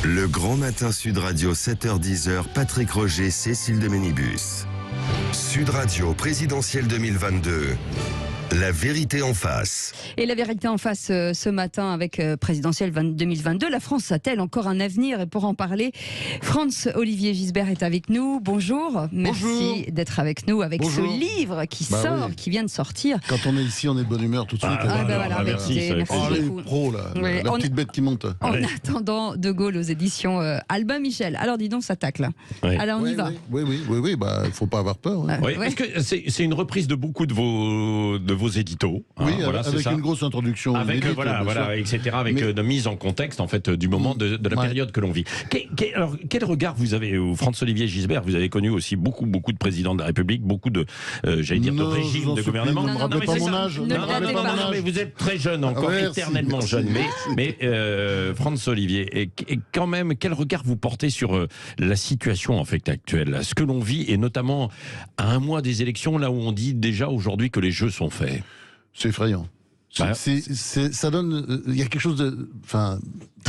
Le Grand Matin Sud Radio, 7h-10h, Patrick Roger, Cécile de Ménibus. Sud Radio, présidentielle 2022. La vérité en face. Et la vérité en face ce matin avec présidentielle 2022. La France a-t-elle encore un avenir? Et pour en parler, Franz-Olivier Gisbert est avec nous. Bonjour. Merci d'être avec nous avec ce livre qui sort, qui vient de sortir. Quand on est ici, on est de bonne humeur tout de suite. Merci beaucoup. Pro, là, la petite bête qui monte. En attendant De Gaulle aux éditions Albin Michel. Alors dis donc, ça tacle là. Alors on y va. Oui, il faut pas avoir peur. Hein. Est-ce que c'est une reprise de beaucoup de vos éditos? Oui, avec une grosse introduction. Avec etc. Avec de mise en contexte en fait du moment de la période que l'on vit. Alors quel regard vous avez, Franz-Olivier Gisbert? Vous avez connu aussi beaucoup de présidents de la République, beaucoup de de régimes de gouvernement. Ne me rappelez pas mon âge. Non, mais vous êtes très jeune encore, éternellement jeune. Mais Franz-Olivier, et quand même, quel regard vous portez sur la situation en fait actuelle, ce que l'on vit, et notamment à un mois des élections, là où on dit déjà aujourd'hui que les jeux sont faits? C'est effrayant. Ça donne. Il y a quelque chose de. Enfin,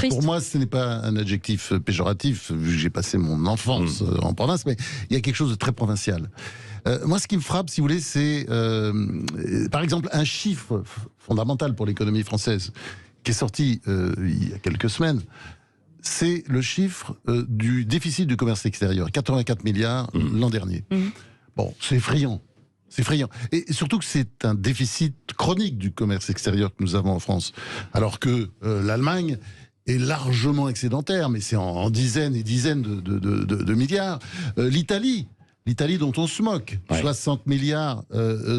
pour moi, ce n'est pas un adjectif péjoratif, vu que j'ai passé mon enfance en province, mais il y a quelque chose de très provincial. Moi, ce qui me frappe, si vous voulez, c'est par exemple un chiffre fondamental pour l'économie française qui est sorti il y a quelques semaines. C'est le chiffre du déficit du commerce extérieur, 84 milliards l'an dernier. Bon, c'est effrayant. C'est effrayant. Et surtout que c'est un déficit chronique du commerce extérieur que nous avons en France. Alors que l'Allemagne est largement excédentaire, mais c'est en dizaines et dizaines de milliards. L'Italie dont on se moque, 60 milliards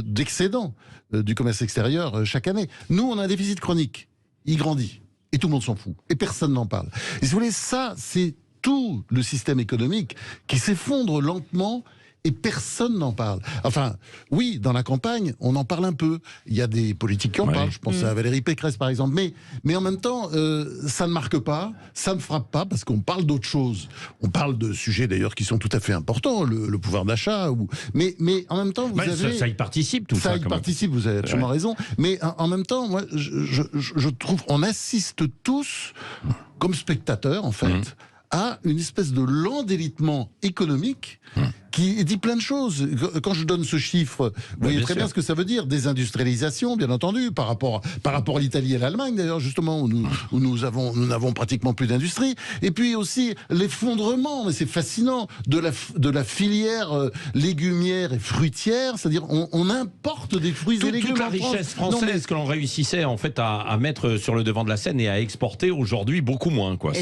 d'excédent du commerce extérieur chaque année. Nous, on a un déficit chronique. Il grandit. Et tout le monde s'en fout. Et personne n'en parle. Et si vous voulez, ça, c'est tout le système économique qui s'effondre lentement. Et personne n'en parle. Enfin, oui, dans la campagne, on en parle un peu. Il y a des politiques qui en parlent. Je pense à Valérie Pécresse, par exemple. Mais en même temps, ça ne marque pas, ça ne frappe pas, parce qu'on parle d'autre chose. On parle de sujets, d'ailleurs, qui sont tout à fait importants, le pouvoir d'achat. Mais en même temps, vous avez... Ça y participe, tout ça. Ça y participe, vous avez absolument raison. Mais en même temps, moi, je trouve on assiste tous, comme spectateurs, en fait, à une espèce de lent délitement économique qui dit plein de choses. Quand je donne ce chiffre, vous voyez très bien ce que ça veut dire. Désindustrialisation, bien entendu, par rapport à l'Italie et l'Allemagne, d'ailleurs, justement, où nous n'avons pratiquement plus d'industrie. Et puis aussi l'effondrement, mais c'est fascinant, de la filière légumière et fruitière, c'est-à-dire on importe des fruits et légumes. Toute la richesse française que l'on réussissait en fait à mettre sur le devant de la scène et à exporter aujourd'hui beaucoup moins, quoi.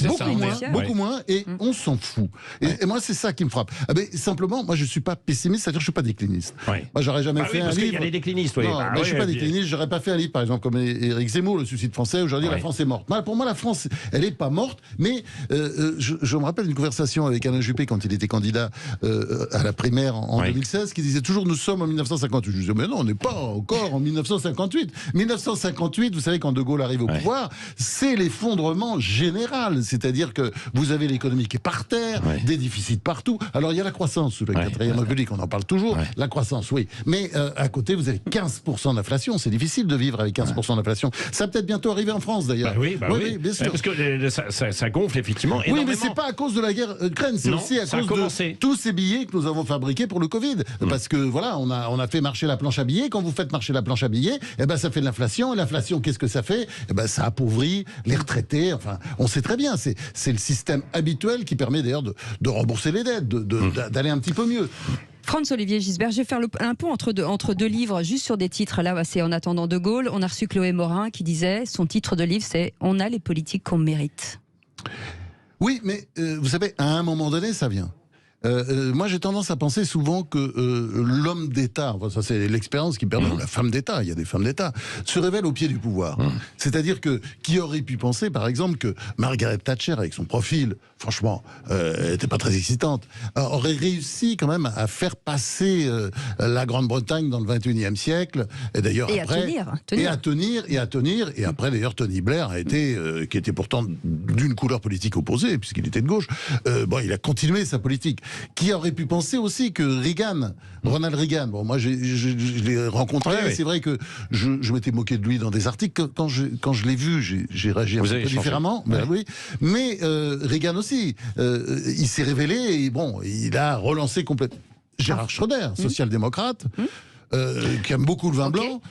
Beaucoup moins, et on s'en fout. Et moi, c'est ça qui me frappe. Mais simplement, moi, je suis pas pessimiste, c'est-à-dire que je suis pas décliniiste. Moi, j'aurais jamais fait un livre. Il y a les déclinistes, je suis pas décliniste. J'aurais pas fait un livre, par exemple, comme Éric Zemmour, Le suicide français. Aujourd'hui, la France est morte. Pour moi, la France, elle est pas morte. Mais je me rappelle d'une conversation avec Alain Juppé quand il était candidat à la primaire en 2016, qui disait toujours: nous sommes en 1958. Je disais: mais non, on n'est pas encore en 1958. 1958, vous savez, quand De Gaulle arrive au pouvoir, c'est l'effondrement général. C'est-à-dire que vous avez l'économie qui est par terre, des déficits partout. Alors, il y a la croissance sous la 4e République, on en parle toujours. La croissance, oui. Mais à côté, vous avez 15% d'inflation. C'est difficile de vivre avec 15% d'inflation. Ça va peut-être bientôt arriver en France, d'ailleurs. Oui, bien sûr. Parce que ça gonfle, effectivement. Oui, mais c'est pas à cause de la guerre Ukraine, c'est aussi à cause de tous ces billets que nous avons fabriqués pour le Covid. Parce que, voilà, on a fait marcher la planche à billets. Quand vous faites marcher la planche à billets, ça fait de l'inflation. Et l'inflation, qu'est-ce que ça fait? Ça appauvrit les retraités. Enfin, on sait très bien. C'est le système habituel qui permet d'ailleurs de rembourser les dettes, d'aller un petit peu mieux. Franz-Olivier Gisbert, je vais faire un pont entre deux livres, juste sur des titres. Là, c'est En attendant De Gaulle. On a reçu Chloé Morin qui disait, son titre de livre, c'est On a les politiques qu'on mérite. Oui, mais vous savez, à un moment donné, ça vient. Moi, j'ai tendance à penser souvent que l'homme d'État, enfin, ça c'est l'expérience qui permet, ou la femme d'État, il y a des femmes d'État, se révèle au pied du pouvoir. C'est-à-dire que qui aurait pu penser, par exemple, que Margaret Thatcher, avec son profil, franchement, n'était pas très excitante, aurait réussi quand même à faire passer la Grande-Bretagne dans le 21e siècle, et d'ailleurs après, à tenir. Et après, d'ailleurs, Tony Blair a été, qui était pourtant d'une couleur politique opposée, puisqu'il était de gauche, il a continué sa politique. qui aurait pu penser aussi que Ronald Reagan, bon, moi je l'ai rencontré, c'est vrai que je m'étais moqué de lui dans des articles, quand je l'ai vu, j'ai réagi un peu différemment, oui. Mais Reagan aussi, il s'est révélé, et bon, il a relancé complètement. Gérard Schröder, social-démocrate, qui aime beaucoup le vin blanc,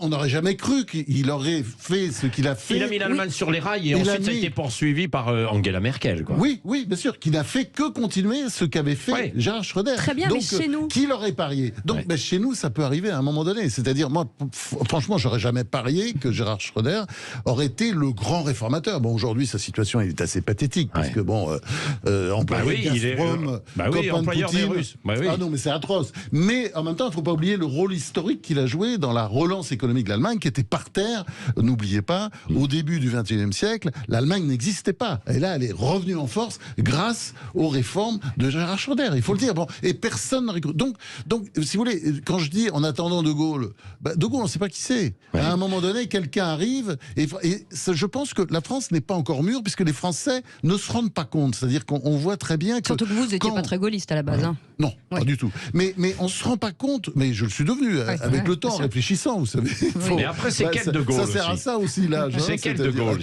on n'aurait jamais cru qu'il aurait fait ce qu'il a fait. Il a mis l'Allemagne sur les rails et ensuite ça a été poursuivi par Angela Merkel, quoi. Oui, bien sûr, qui n'a fait que continuer ce qu'avait fait Gérard Schröder. Très bien, donc, mais chez nous, qui l'aurait parié? Donc, chez nous, ça peut arriver à un moment donné. C'est-à-dire, moi, franchement, j'aurais jamais parié que Gérard Schröder aurait été le grand réformateur. Bon, aujourd'hui, sa situation est assez pathétique, parce que bon, employeur Gazprom, employeur des Russes. Ah non, mais c'est atroce. Mais en même temps, il ne faut pas oublier le rôle historique qu'il a joué dans la relance économique de l'Allemagne, qui était par terre. N'oubliez pas, au début du XXIe siècle, l'Allemagne n'existait pas. Et là, elle est revenue en force grâce aux réformes de Gérard Schröder, il faut le dire. Bon, et personne n'aurait cru. Donc, si vous voulez, quand je dis en attendant De Gaulle, De Gaulle, on ne sait pas qui c'est. À un moment donné, quelqu'un arrive, et je pense que la France n'est pas encore mûre, puisque les Français ne se rendent pas compte. C'est-à-dire qu'on voit très bien que... Surtout que vous n'étiez pas très gaulliste à la base. Non, pas du tout. Mais on ne se rend pas compte, mais je le suis devenu avec le temps, en réfléchissant, vous savez. Mais après, c'est quel De Gaulle ça sert à ça aussi, l'âge. C'est quel De Gaulle?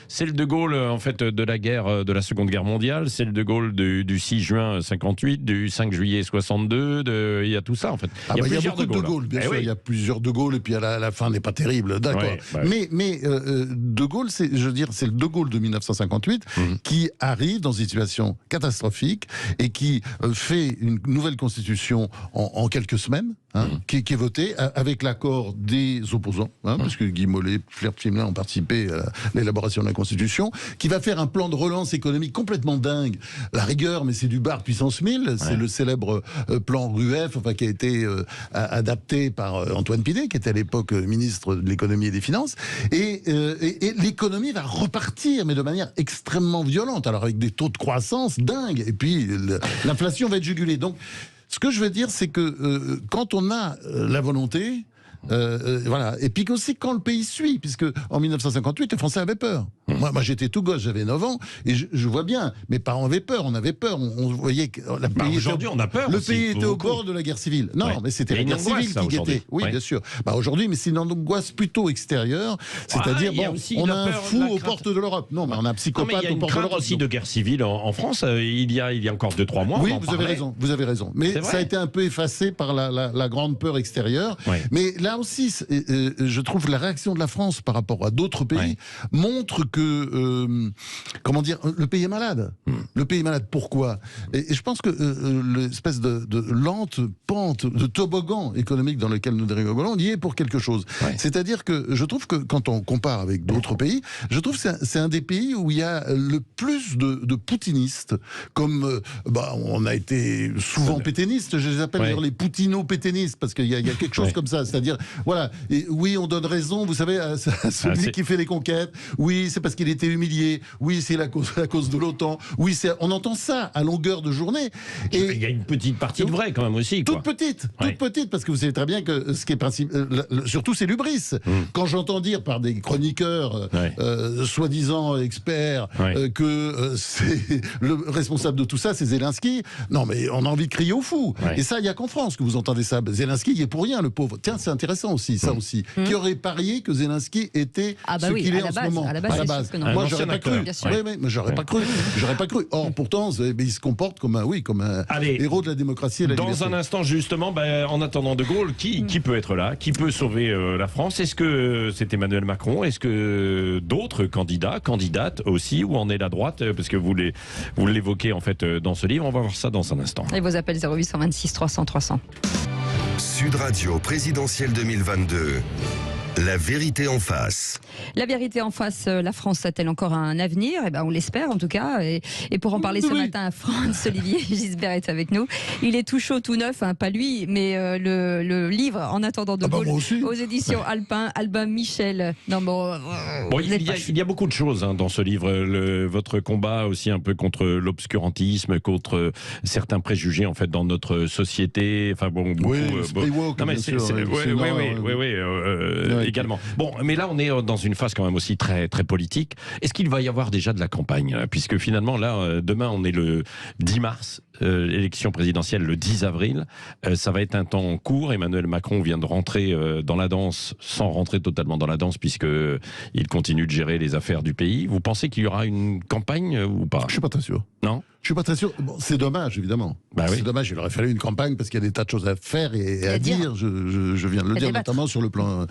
C'est le De Gaulle, en fait, de la guerre, de la Seconde Guerre mondiale. C'est le De Gaulle du 6 juin 58, du 5 juillet 62. Il y a tout ça, en fait. Il y a beaucoup de Gaulle, bien sûr. Il y a plusieurs De Gaulle, et puis à la fin n'est pas terrible, d'accord. Mais De Gaulle, c'est le De Gaulle de 1958 qui arrive dans une situation catastrophique et qui fait une nouvelle constitution en quelques semaines, qui est votée avec l'accord des opposants, parce que Guy Mollet, Claire Pflimlin ont participé à l'élaboration de la constitution, qui va faire un plan de relance économique complètement dingue. La rigueur, mais c'est du bar puissance 1000, c'est le célèbre plan RUEF, qui a été adapté par Antoine Pinet, qui était à l'époque ministre de l'économie et des finances, et l'économie va repartir, mais de manière extrêmement violente, alors avec des taux de croissance dingues, et puis l'inflation va être jugulée. Donc, ce que je veux dire, c'est que quand on a la volonté, voilà. Et puis aussi quand le pays suit, puisque en 1958, les Français avaient peur. Moi j'étais tout gosse, j'avais 9 ans, et je vois bien, mes parents avaient peur, on avait peur, on voyait que aujourd'hui on a peur. Le pays était au bord de la guerre civile. Non, mais c'était la guerre civile qui guettait. Oui, bien sûr. Aujourd'hui, mais c'est une angoisse plutôt extérieure, c'est-à-dire on a un fou aux portes de l'Europe. Non, mais on a un psychopathe aux portes de l'Europe. Aussi de guerre civile en France. Il y a encore 2-3 mois. Oui, vous avez raison. Mais ça a été un peu effacé par la grande peur extérieure. Mais là aussi, je trouve la réaction de la France par rapport à d'autres pays montre que comment dire, le pays est malade. Le pays est malade. Pourquoi? Et je pense que l'espèce de lente pente, de toboggan économique dans lequel nous dérivons, y est pour quelque chose. C'est-à-dire que je trouve que quand on compare avec d'autres pays, je trouve que c'est un des pays où il y a le plus de poutinistes, comme on a été souvent pétainistes, je les appelle les poutino-pétainistes, parce qu'il y a quelque chose comme ça. C'est-à-dire, voilà, et oui, on donne raison, vous savez, à celui qui fait les conquêtes. Oui, c'est parce qu'il était humilié. Oui, c'est la cause de l'OTAN. Oui, on entend ça à longueur de journée. Et il y a une petite partie de vrai quand même aussi. Toute petite, parce que vous savez très bien que ce qui est principal, surtout c'est l'hubris. Quand j'entends dire par des chroniqueurs, soi-disant experts, que c'est le responsable de tout ça, c'est Zelensky. Non, mais on a envie de crier au fou. Et ça, il n'y a qu'en France que vous entendez ça. Zelensky, il est pour rien, le pauvre. Tiens, c'est intéressant aussi, ça aussi. Qui aurait parié que Zelensky était ce qu'il est en ce moment? À la base. Moi, j'aurais pas cru. Mais j'aurais pas cru. J'aurais pas cru. Or, pourtant, il se comporte comme un héros de la démocratie et de la liberté. Dans un instant, justement, en attendant De Gaulle, qui peut être là? Qui peut sauver la France? Est-ce que c'est Emmanuel Macron? Est-ce que d'autres candidats, candidates aussi? Où en est la droite? Parce que vous l'évoquez en fait dans ce livre. On va voir ça dans un instant. Et vos appels 0826 300 300. Sud Radio présidentielle 2022. La vérité en face. La vérité en face, la France a-t-elle encore un avenir? On l'espère en tout cas. Et pour en parler ce matin, Franz-Olivier Gisbert est avec nous. Il est tout chaud, tout neuf, pas lui, mais le livre En attendant De Gaulle aux éditions Albin Michel. Il y a beaucoup de choses dans ce livre. Votre combat aussi un peu contre l'obscurantisme, contre certains préjugés en fait dans notre société. également. Bon, mais là, on est dans une phase quand même aussi très, très politique. Est-ce qu'il va y avoir déjà de la campagne? Puisque finalement, là, demain, on est le 10 mars, élection présidentielle le 10 avril. Ça va être un temps court. Emmanuel Macron vient de rentrer dans la danse, sans rentrer totalement dans la danse, puisqu'il continue de gérer les affaires du pays. Vous pensez qu'il y aura une campagne ou pas? Je ne suis pas très sûr. Non? Je suis pas très sûr. Bon, c'est dommage, évidemment. Bah oui. C'est dommage, il aurait fallu une campagne parce qu'il y a des tas de choses à faire et à dire. Je viens de le dire, débattre. notamment sur le plan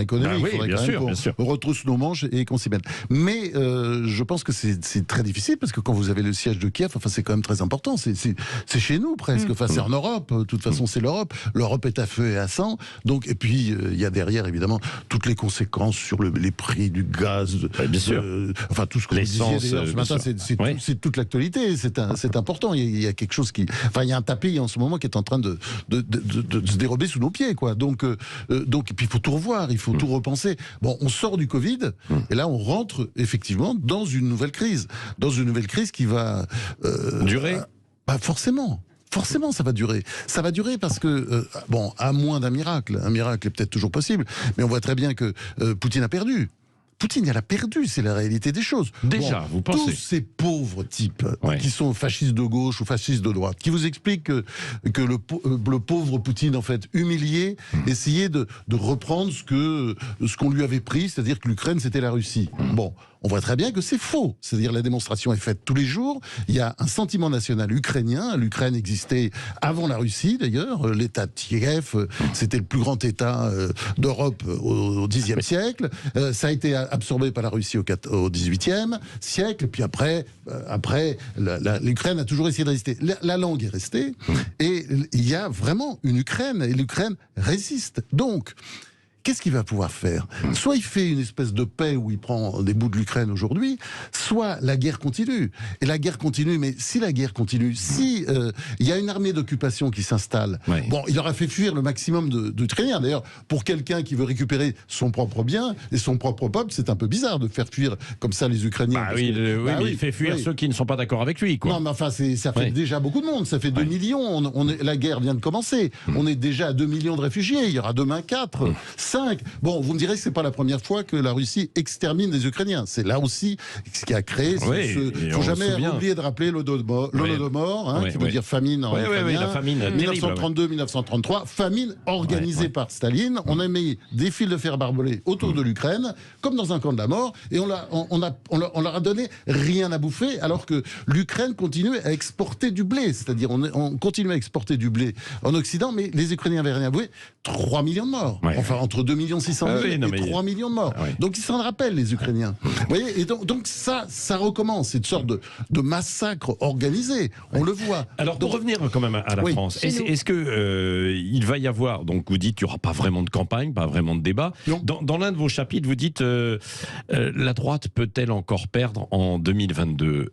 économique. Bah oui, il faudrait bien quand sûr, même bien sûr. qu'on retrousse nos manches et qu'on s'y mette. Mais je pense que c'est très difficile parce que quand vous avez le siège de Kiev, enfin, c'est quand même très important. C'est chez nous presque. Enfin, c'est en Europe. De toute façon, c'est l'Europe. L'Europe est à feu et à sang. Donc, et puis, il y a derrière, évidemment, toutes les conséquences sur les prix du gaz. Bien sûr. Enfin, tout ce que vous disiez d'ailleurs ce matin, c'est toute l'actualité. C'est important. Il y a quelque chose qui... Enfin, il y a un tapis en ce moment qui est en train de se dérober sous nos pieds, quoi. Donc, et puis il faut tout revoir, il faut tout repenser. Bon, on sort du Covid, et là, on rentre effectivement dans une nouvelle crise. Dans une nouvelle crise qui va... durer forcément. Forcément, ça va durer. Ça va durer parce que, bon, à moins d'un miracle. Un miracle est peut-être toujours possible, mais on voit très bien que Poutine a perdu. Poutine, elle a perdu, c'est la réalité des choses. Déjà, vous pensez? Tous ces pauvres types qui sont fascistes de gauche ou fascistes de droite, qui vous expliquent que le pauvre Poutine, en fait, humilié, essayait de reprendre ce qu'on lui avait pris, c'est-à-dire que l'Ukraine, c'était la Russie. Bon, on voit très bien que c'est faux. C'est-à-dire la démonstration est faite tous les jours. Il y a un sentiment national ukrainien. L'Ukraine existait avant la Russie, d'ailleurs. L'État de Kiev, c'était le plus grand État d'Europe au Xe siècle. Ça a été absorbé par la Russie au XVIIIe siècle. Puis après l'Ukraine a toujours essayé de résister. La langue est restée. Et il y a vraiment une Ukraine. Et l'Ukraine résiste. Donc... qu'est-ce qu'il va pouvoir faire? Soit il fait une espèce de paix où il prend des bouts de l'Ukraine aujourd'hui, soit la guerre continue. Et la guerre continue, mais si la guerre continue, si il y a une armée d'occupation qui s'installe, bon, il aura fait fuir le maximum d'Ukrainiens. D'ailleurs, pour quelqu'un qui veut récupérer son propre bien et son propre peuple, c'est un peu bizarre de faire fuir comme ça les Ukrainiens. Mais il fait fuir ceux qui ne sont pas d'accord avec lui, quoi. Non, mais enfin, ça fait déjà beaucoup de monde. Ça fait 2 millions. La guerre vient de commencer. On est déjà à 2 millions de réfugiés. Il y aura demain 4, 5. Bon, vous me direz que c'est pas la première fois que la Russie extermine des Ukrainiens. C'est là aussi ce qui a créé. Il faut jamais oublier de rappeler l'Holodomor, qui veut dire famine en ukrainien. La famine 1932-1933, famine organisée par Staline. On a mis des fils de fer barbelés autour de l'Ukraine, comme dans un camp de la mort, et on leur a donné rien à bouffer, alors que l'Ukraine continue à exporter du blé. C'est-à-dire, on continue à exporter du blé en Occident, mais les Ukrainiens n'avaient rien à bouffer. 3 millions de morts. Enfin, entre 2,6 millions et 3 millions de morts. Donc ils s'en rappellent, les Ukrainiens. Vous voyez, et donc ça recommence. C'est une sorte de massacre organisé. On le voit. Alors pour revenir quand même à la France, est-ce que il va y avoir, donc vous dites qu'il n'y aura pas vraiment de campagne, pas vraiment de débat. Dans l'un de vos chapitres, vous dites la droite peut-elle encore perdre en 2022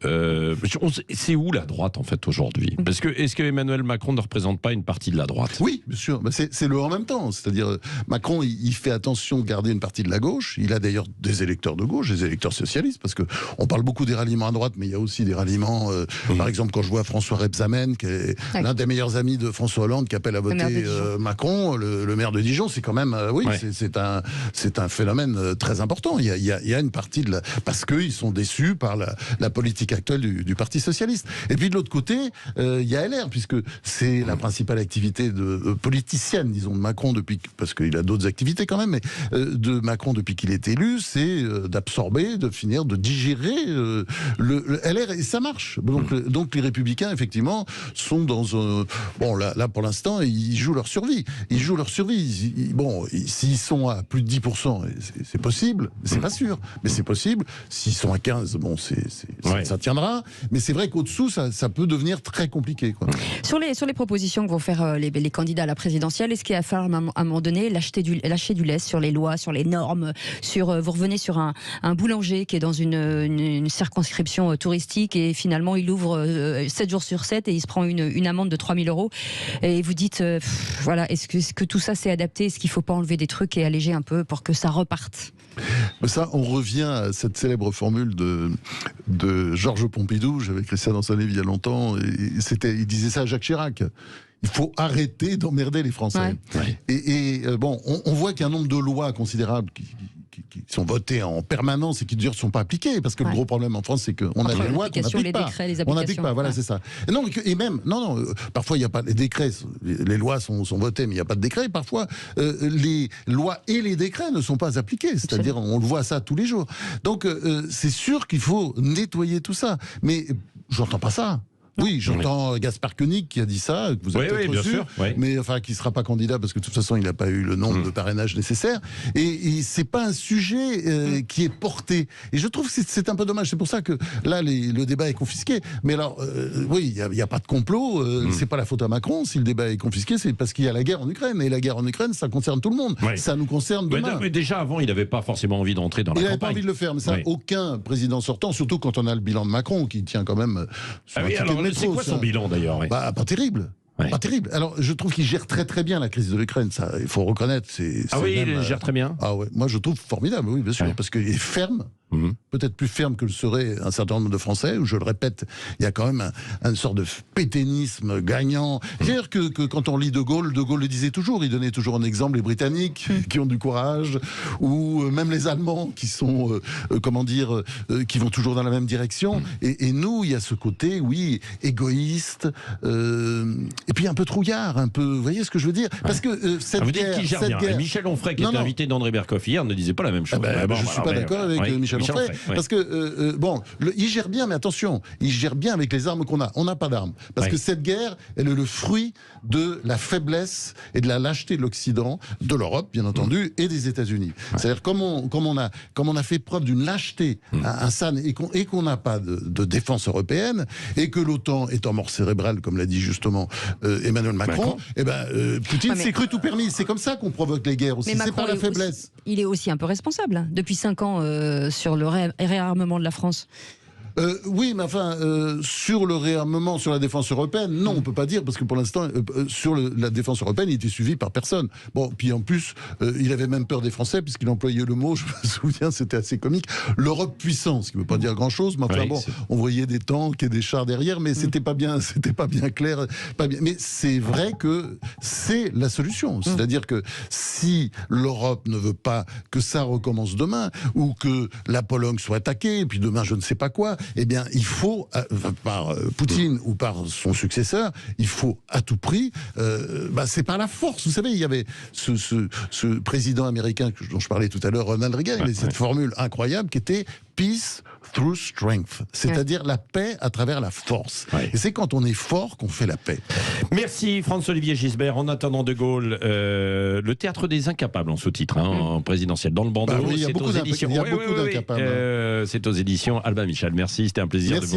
c'est où la droite en fait aujourd'hui? Parce que est-ce que Emmanuel Macron ne représente pas une partie de la droite? Oui, bien sûr. C'est le en même temps. C'est-à-dire Macron, il fait attention de garder une partie de la gauche. Il a d'ailleurs des électeurs de gauche, des électeurs socialistes, parce que on parle beaucoup des ralliements à droite, mais il y a aussi des ralliements. Par exemple, quand je vois François Rebsamen, qui est l'un des meilleurs amis de François Hollande, qui appelle à voter Macron, le maire de Dijon, c'est quand même, c'est un phénomène très important. Il y a une partie parce qu'ils sont déçus par la politique actuelle du Parti socialiste. Et puis de l'autre côté, il y a LR, puisque c'est la principale activité politicienne, disons, de Macron parce qu'il a d'autres activités quand même, mais de Macron depuis qu'il est élu, c'est d'absorber, de finir, de digérer le LR, et ça marche. Donc les Républicains, effectivement, sont dans un... Bon, là pour l'instant, ils jouent leur survie. S'ils sont à plus de 10%, c'est possible, c'est pas sûr, mais c'est possible. S'ils sont à 15%, bon, ça tiendra. Mais c'est vrai qu'au-dessous, ça peut devenir très compliqué, quoi. Sur les propositions que vont faire les candidats à la présidentielle, est-ce qu'il va falloir à un moment donné lâcher du lest sur les lois, sur les normes, vous revenez sur un boulanger qui est dans une circonscription touristique et finalement il ouvre 7 jours sur 7 et il se prend une amende de 3 000 € et vous dites voilà, est-ce que tout ça c'est adapté, est-ce qu'il ne faut pas enlever des trucs et alléger un peu pour que ça reparte? Ça, on revient à cette célèbre formule de Georges Pompidou. J'avais écrit ça dans sa livre il y a longtemps. Il disait ça à Jacques Chirac. Il faut arrêter d'emmerder les Français. Ouais. Et bon, on voit qu'il y a un nombre de lois considérables qui sont votées en permanence et qui d'ailleurs ne sont pas appliquées, parce que le gros problème en France, c'est qu'on a des lois qu'on n'applique pas. On n'applique pas, voilà, c'est ça. Et même, parfois il n'y a pas les décrets, les lois sont votées, mais il n'y a pas de décret. Parfois, les lois et les décrets ne sont pas appliqués, c'est-à-dire on le voit ça tous les jours. Donc c'est sûr qu'il faut nettoyer tout ça, mais j'entends pas ça. Oui, j'entends Gaspard Koenig qui a dit ça, que vous avez peut-être reçu, mais enfin qui ne sera pas candidat parce que de toute façon il n'a pas eu le nombre de parrainages nécessaires. Et c'est pas un sujet qui est porté. Et je trouve que c'est un peu dommage. C'est pour ça que là le débat est confisqué. Mais alors oui, il n'y a pas de complot. C'est pas la faute à Macron si le débat est confisqué, c'est parce qu'il y a la guerre en Ukraine. Et la guerre en Ukraine, ça concerne tout le monde. Ça nous concerne demain. Mais déjà avant, il n'avait pas forcément envie d'entrer dans la campagne. Il n'avait pas envie de le faire. Mais ça, aucun président sortant, surtout quand on a le bilan de Macron qui tient quand même. C'est quoi son bilan d'ailleurs? Pas terrible. Pas terrible. Alors, je trouve qu'il gère très très bien la crise de l'Ukraine. Ça, il faut reconnaître. Il gère très bien. Ah ouais. Moi, je trouve formidable. Oui, bien sûr, parce qu'il est ferme. Peut-être plus ferme que le serait un certain nombre de Français, où je le répète, il y a quand même une sorte de pétainisme gagnant. C'est-à-dire que quand on lit De Gaulle le disait toujours, il donnait toujours un exemple, les Britanniques qui ont du courage, ou même les Allemands qui sont, qui vont toujours dans la même direction. Et nous, il y a ce côté, oui, égoïste, et puis un peu trouillard, un peu, vous voyez ce que je veux dire? Parce que cette guerre... Qui gère bien. Guerre... Michel Onfray, qui était invité d'André Berkoff hier, ne disait pas la même chose. Je ne suis pas d'accord avec Michel Onfray. Parce que, il gère bien, mais attention, il gère bien avec les armes qu'on a. On n'a pas d'armes. Parce que cette guerre, elle est le fruit de la faiblesse et de la lâcheté de l'Occident, de l'Europe, bien entendu, et des États-Unis. C'est-à-dire, comme on a fait preuve d'une lâcheté insane et qu'on n'a pas de défense européenne, et que l'OTAN est en mort cérébrale, comme l'a dit justement Emmanuel Macron, Poutine s'est cru tout permis. C'est comme ça qu'on provoque les guerres aussi. C'est pas la faiblesse. Il est aussi un peu responsable, depuis 5 ans, sur le réarmement de la France. Oui, mais enfin, sur le réarmement, sur la défense européenne, non, on peut pas dire, parce que pour l'instant, sur la défense européenne, il était suivi par personne. Bon, puis en plus, il avait même peur des Français, puisqu'il employait le mot, je me souviens, c'était assez comique, l'Europe puissance, qui ne veut pas dire grand-chose, mais enfin on voyait des tanks et des chars derrière, mais c'était pas bien clair, pas bien. Mais c'est vrai que c'est la solution. C'est-à-dire que si l'Europe ne veut pas que ça recommence demain, ou que la Pologne soit attaquée, et puis demain, je ne sais pas quoi, eh bien, il faut, par Poutine ou par son successeur, il faut à tout prix, c'est par la force. Vous savez, il y avait ce président américain dont je parlais tout à l'heure, Ronald Reagan, il avait cette formule incroyable qui était « peace through strength », c'est-à-dire la paix à travers la force. Et c'est quand on est fort qu'on fait la paix. Merci François-Olivier Gisbert. En attendant De Gaulle, le théâtre des incapables en sous-titre, en présidentiel, dans le bandeau. Il y a beaucoup d'incapables. C'est aux éditions Albin Michel. Merci, c'était un plaisir de vous